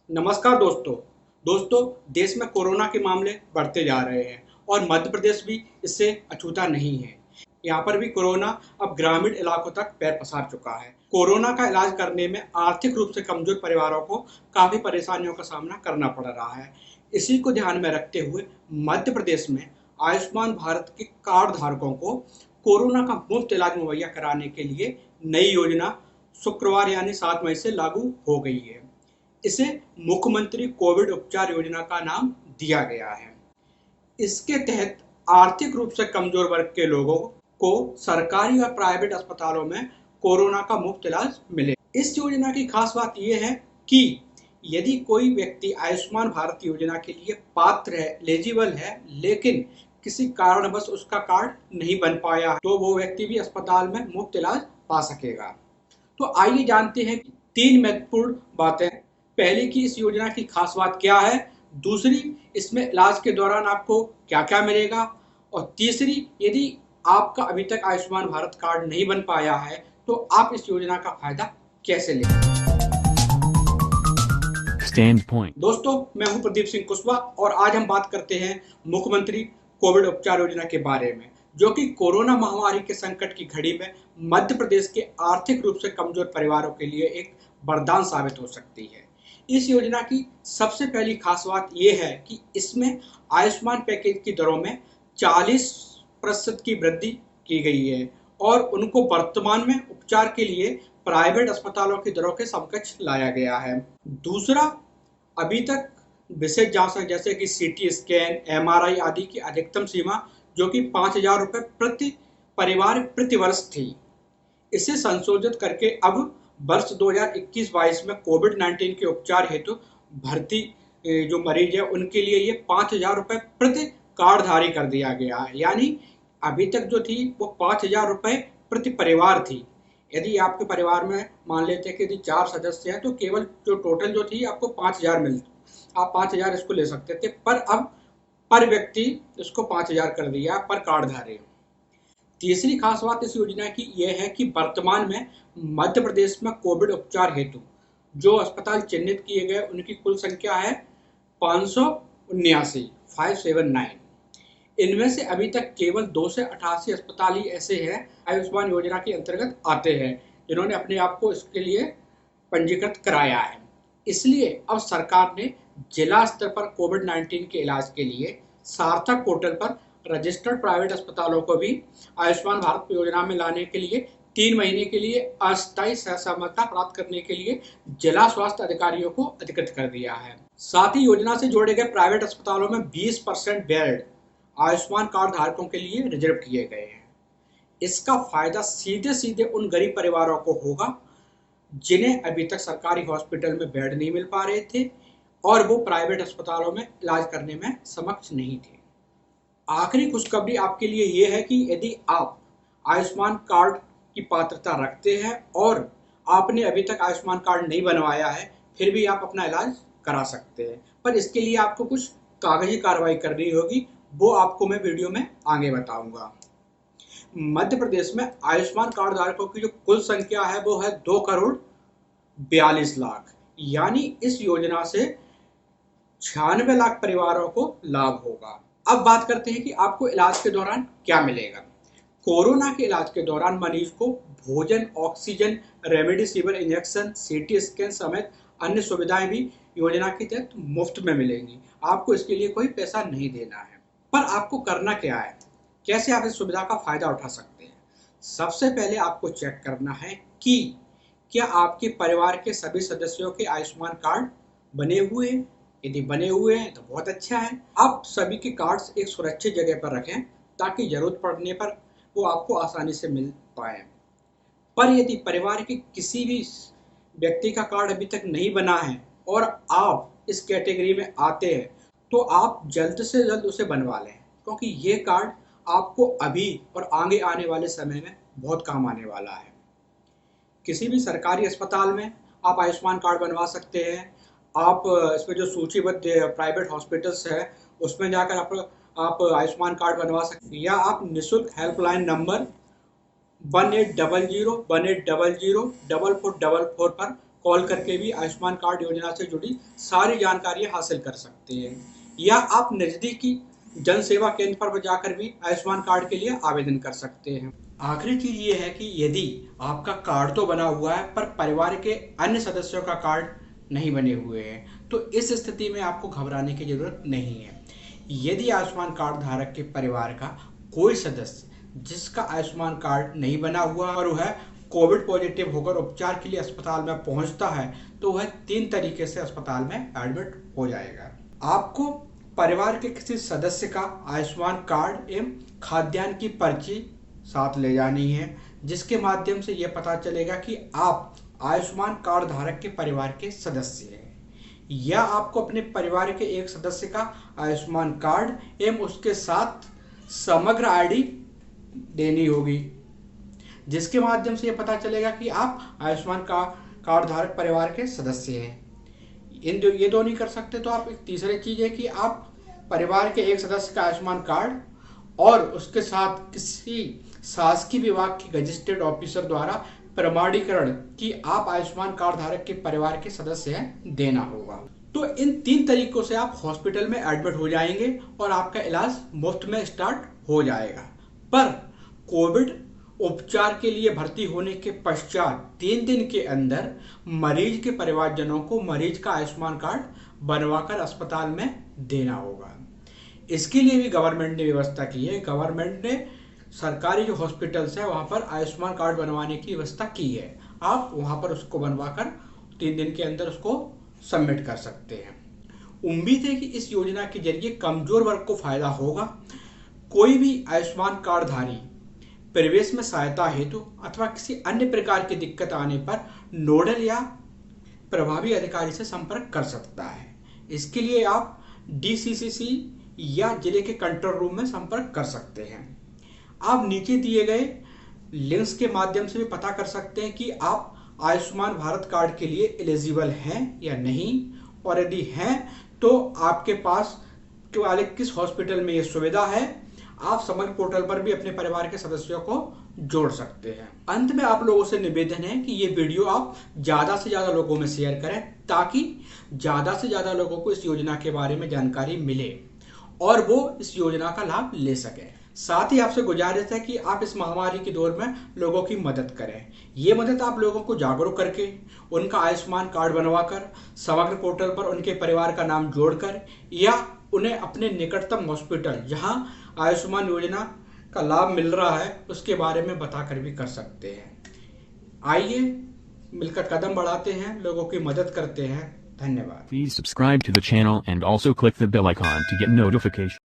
नमस्कार दोस्तों देश में कोरोना के मामले बढ़ते जा रहे हैं और मध्य प्रदेश भी इससे अछूता नहीं है। यहाँ पर भी कोरोना अब ग्रामीण इलाकों तक पैर पसार चुका है। कोरोना का इलाज करने में आर्थिक रूप से कमजोर परिवारों को काफी परेशानियों का सामना करना पड़ रहा है। इसी को ध्यान में रखते हुए मध्य प्रदेश में आयुष्मान भारत के कार्ड धारकों को कोरोना का मुफ्त इलाज मुहैया कराने के लिए नई योजना शुक्रवार यानी 7 मई से लागू हो गई है। इसे मुख्यमंत्री कोविड उपचार योजना का नाम दिया गया है। इसके तहत आर्थिक रूप से कमजोर वर्ग के लोगों को सरकारी और प्राइवेट अस्पतालों में कोरोना का मुफ्त इलाज मिले। इस योजना की खास बात यह है कि यदि कोई व्यक्ति आयुष्मान भारत योजना के लिए पात्र है, एलिजिबल है, लेकिन किसी कारणवश उसका कार्ड नहीं बन पाया, तो वो व्यक्ति भी अस्पताल में मुफ्त इलाज पा सकेगा। तो आइए जानते हैं कि 3 महत्वपूर्ण बातें। पहली की इस योजना की खास बात क्या है, दूसरी इसमें इलाज के दौरान आपको क्या क्या मिलेगा, और तीसरी यदि आपका अभी तक आयुष्मान भारत कार्ड नहीं बन पाया है तो आप इस योजना का फायदा कैसे लें। Stand point. दोस्तों, मैं हूं प्रदीप सिंह कुशवाहा और आज हम बात करते हैं मुख्यमंत्री कोविड उपचार योजना के बारे में, जो कि कोरोना महामारी के संकट की घड़ी में मध्य प्रदेश के आर्थिक रूप से कमजोर परिवारों के लिए एक वरदान साबित हो सकती है। इस योजना की सबसे पहली खास बात यह है कि इसमें आयुष्मान पैकेज की दरों में 40% की वृद्धि की गई है और उनको वर्तमान में उपचार के लिए प्राइवेट अस्पतालों की दरों के समकक्ष लाया गया है। दूसरा, अभी तक विशेष जांच जैसे कि सीटी स्कैन, एमआरआई आदि की अधिकतम सीमा जो कि 5,000 रुपये प्रति परिवार प्रति वर्ष थी, इसे संशोधित करके अब वर्ष 2021-22 में कोविड-19 के उपचार हेतु भर्ती जो मरीज है उनके लिए ये 5,000 रुपये प्रति कार्डधारी कर दिया गया है। यानी अभी तक जो थी वो 5,000 रुपये प्रति परिवार थी। यदि आपके परिवार में मान लेते हैं कि यदि 4 सदस्य हैं तो केवल जो टोटल जो थी आपको 5,000 आप 5,000 इसको ले सकते थे, पर अब पर व्यक्ति इसको 5,000 कर दिया पर कार्डधारी। तीसरी खास बात इस योजना की यह है कि वर्तमान में मध्य प्रदेश में कोविड उपचार हेतु जो अस्पताल चिन्हित किए गए उनकी कुल संख्या है 579। इनमें से अभी तक केवल 2 से 88 अस्पताल ही ऐसे हैं आयुष्मान योजना के अंतर्गत आते हैं जिन्होंने अपने आप को इसके लिए पंजीकृत कराया है। इसलिए अब सरकार ने जिला स्तर पर कोविड-19 के इलाज के लिए सार्थक पोर्टल पर रजिस्टर्ड प्राइवेट अस्पतालों को भी आयुष्मान भारत योजना में लाने के लिए 3 महीने के लिए अस्थायी सहसम्मति प्राप्त करने के लिए जिला स्वास्थ्य अधिकारियों को अधिकृत कर दिया है। साथ ही योजना से जोड़े गए प्राइवेट अस्पतालों में 20% बेड आयुष्मान कार्ड धारकों के लिए रिजर्व किए गए हैं। इसका फायदा सीधे सीधे उन गरीब परिवारों को होगा जिन्हें अभी तक सरकारी हॉस्पिटल में बेड नहीं मिल पा रहे थे और वो प्राइवेट अस्पतालों में इलाज करने में सक्षम नहीं थे। आखिरी खुशखबरी आपके लिए ये है कि यदि आप आयुष्मान कार्ड की पात्रता रखते हैं और आपने अभी तक आयुष्मान कार्ड नहीं बनवाया है, फिर भी आप अपना इलाज करा सकते हैं, पर इसके लिए आपको कुछ कागजी कार्रवाई करनी होगी, वो आपको मैं वीडियो में आगे बताऊंगा। मध्य प्रदेश में आयुष्मान कार्ड धारकों की जो कुल संख्या है वो है 2,42,00,000। यानी इस योजना से 96 लाख परिवारों को लाभ होगा। अब बात करते हैं कि आपको इलाज के दौरान क्या मिलेगा। कोरोना के इलाज के दौरान मरीज को भोजन, oxygen, remdesivir injection, CT scan समेत अन्य सुविधाएं भी योजना के तहत मुफ्त में मिलेंगी। आपको इसके लिए कोई पैसा नहीं देना है। पर आपको करना क्या है, कैसे आप इस सुविधा का फायदा उठा सकते हैं। सबसे पहले आपको चेक करना है कि क्या आपके परिवार के सभी सदस्यों के आयुष्मान कार्ड बने हुए हैं। यदि बने हुए हैं तो बहुत अच्छा है। आप सभी के कार्ड्स एक सुरक्षित जगह पर रखें ताकि जरूरत पड़ने पर वो आपको आसानी से मिल पाए। पर यदि परिवार के किसी भी व्यक्ति का कार्ड अभी तक नहीं बना है और आप इस कैटेगरी में आते हैं तो आप जल्द से जल्द उसे बनवा लें, क्योंकि ये कार्ड आपको अभी और आगे आने वाले समय में बहुत काम आने वाला है। किसी भी सरकारी अस्पताल में आप आयुष्मान कार्ड बनवा सकते हैं। आप इसमें जो सूचीबद्ध प्राइवेट हॉस्पिटल्स है उसमें जाकर आप आयुष्मान कार्ड बनवा सकते हैं, या आप निःशुल्क हेल्पलाइन नंबर 1800 1800 4444 पर कॉल करके भी आयुष्मान कार्ड योजना से जुड़ी सारी जानकारियां हासिल कर सकते हैं, या आप नज़दीकी जन सेवा केंद्र पर जाकर भी आयुष्मान कार्ड के लिए आवेदन कर सकते हैं। आखिरी चीज ये है कि यदि आपका कार्ड तो बना हुआ है पर परिवार के अन्य सदस्यों का कार्ड नहीं बने हुए हैं, तो इस स्थिति में आपको घबराने की जरूरत नहीं है। यदि आयुष्मान कार्ड धारक के परिवार का कोई सदस्य जिसका आयुष्मान कार्ड नहीं बना हुआ और वह कोविड पॉजिटिव होकर उपचार के लिए अस्पताल में पहुंचता है, तो वह 3 तरीके से अस्पताल में एडमिट हो जाएगा। आपको परिवार के किसी सदस्य का आयुष्मान कार्ड एवं खाद्यान्न की पर्ची साथ ले जानी है, जिसके माध्यम से यह पता चलेगा कि आप आयुष्मान कार्ड धारक के परिवार के सदस्य हैं, या आपको अपने परिवार के एक सदस्य का आयुष्मान कार्ड एवं उसके साथ समग्र आईडी देनी होगी, जिसके माध्यम से यह पता चलेगा कि आप आयुष्मान कार्ड धारक परिवार के सदस्य हैं। ये दो नहीं कर सकते तो आप एक तीसरी चीज है कि आप परिवार के एक सदस्य का आयुष्मान कार्ड और उसके साथ किसी शासकीय विभाग की रजिस्टर्ड ऑफिसर द्वारा प्रमाणीकरण कि आप आयुष्मान कार्ड धारक के परिवार के सदस्य हैं देना होगा। तो इन 3 तरीकों से आप हॉस्पिटल में एडमिट हो जाएंगे और आपका इलाज मुफ्त में स्टार्ट हो जाएगा। पर कोविड उपचार के लिए भर्ती होने के पश्चात 3 दिन के अंदर मरीज के परिवारजनों को मरीज का आयुष्मान कार्ड बनवाकर अस्पताल में देना होगा। इसके लिए भी गवर्नमेंट ने व्यवस्था की है। गवर्नमेंट ने सरकारी जो हॉस्पिटल्स है वहां पर आयुष्मान कार्ड बनवाने की व्यवस्था की है। आप वहां पर उसको बनवाकर 3 दिन के अंदर उसको सबमिट कर सकते हैं। उम्मीद है कि इस योजना के जरिए कमजोर वर्ग को फायदा होगा। कोई भी आयुष्मान कार्डधारी प्रवेश में सहायता हेतु अथवा किसी अन्य प्रकार की दिक्कत आने पर नोडल या प्रभावी अधिकारी से संपर्क कर सकता है। इसके लिए आप DCCC या जिले के कंट्रोल रूम में संपर्क कर सकते हैं। आप नीचे दिए गए लिंक्स के माध्यम से भी पता कर सकते हैं कि आप आयुष्मान भारत कार्ड के लिए एलिजिबल हैं या नहीं, और यदि हैं तो आपके पास वाले किस हॉस्पिटल में यह सुविधा है। आप समग्र पोर्टल पर भी अपने परिवार के सदस्यों को जोड़ सकते हैं। अंत में आप लोगों से निवेदन है कि ये वीडियो आप ज्यादा से ज्यादा लोगों में शेयर करें, ताकि ज्यादा से ज्यादा लोगों को इस योजना के बारे में जानकारी मिले और वो इस योजना का लाभ ले सके। साथ ही आपसे गुजारिश है कि आप इस महामारी के दौर में लोगों की मदद करें। ये मदद आप लोगों को जागरूक करके उनका आयुष्मान कार्ड बनवाकर समग्र पोर्टल पर उनके परिवार का नाम जोड़कर, या उन्हें अपने निकटतम हॉस्पिटल जहां आयुष्मान योजना का लाभ मिल रहा है उसके बारे में बताकर भी कर सकते हैं। आइए मिलकर कदम बढ़ाते हैं, लोगों की मदद करते हैं। धन्यवाद। Please subscribe to the channel and also click the bell icon to get notification.